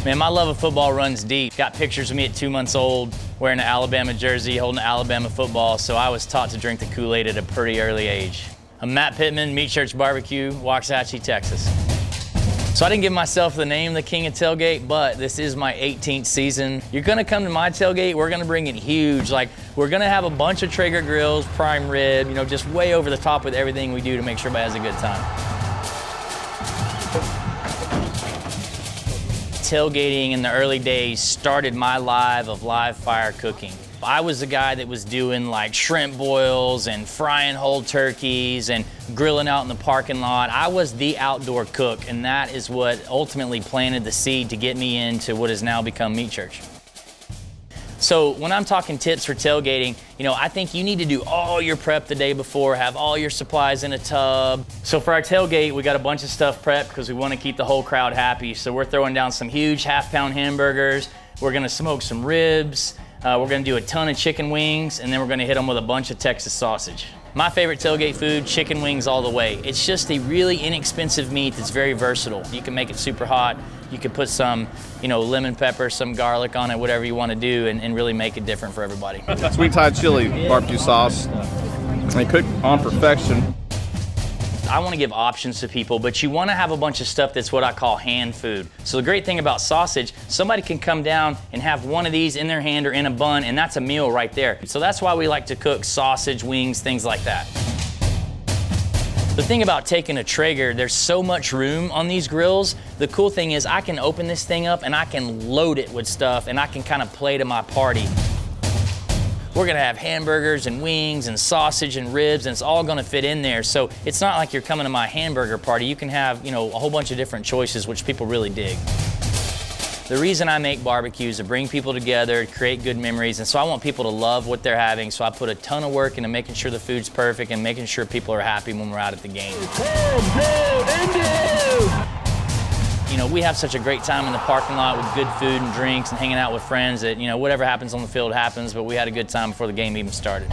Man, my love of football runs deep. Got pictures of me at 2 months old, wearing an Alabama jersey, holding Alabama football, so I was taught to drink the Kool-Aid at a pretty early age. I'm Matt Pittman, Meat Church Barbecue, Waxahachie, Texas. So I didn't give myself the name the King of Tailgate, but this is my 18th season. You're gonna come to my tailgate, we're gonna bring it huge. Like, we're gonna have a bunch of Traeger grills, prime rib, you know, just way over the top with everything we do to make sure everybody has a good time. Tailgating in the early days started my life of live fire cooking. I was the guy that was doing like shrimp boils and frying whole turkeys and grilling out in the parking lot. I was the outdoor cook, and that is what ultimately planted the seed to get me into what has now become Meat Church. So when I'm talking tips for tailgating, you know, I think you need to do all your prep the day before, have all your supplies in a tub. So for our tailgate, we got a bunch of stuff prepped because we want to keep the whole crowd happy. So we're throwing down some huge half-pound hamburgers. We're gonna smoke some ribs. We're gonna do a ton of chicken wings, and then we're gonna hit them with a bunch of Texas sausage. My favorite tailgate food, chicken wings all the way. It's just a really inexpensive meat that's very versatile. You can make it super hot. You can put some, you know, lemon pepper, some garlic on it, whatever you want to do, and really make it different for everybody. Sweet Thai chili barbecue sauce. They cook on perfection. I want to give options to people, but you want to have a bunch of stuff that's what I call hand food. So the great thing about sausage, somebody can come down and have one of these in their hand or in a bun, and that's a meal right there. So that's why we like to cook sausage, wings, things like that. The thing about taking a Traeger, there's so much room on these grills. The cool thing is I can open this thing up and I can load it with stuff, and I can kind of play to my party. We're gonna have hamburgers and wings and sausage and ribs, and it's all gonna fit in there. So it's not like you're coming to my hamburger party. You can have, you know, a whole bunch of different choices, which people really dig. The reason I make barbecues is to bring people together, create good memories, and so I want people to love what they're having, so I put a ton of work into making sure the food's perfect and making sure people are happy when we're out at the game. You know, we have such a great time in the parking lot with good food and drinks and hanging out with friends that, you know, whatever happens on the field happens, but we had a good time before the game even started.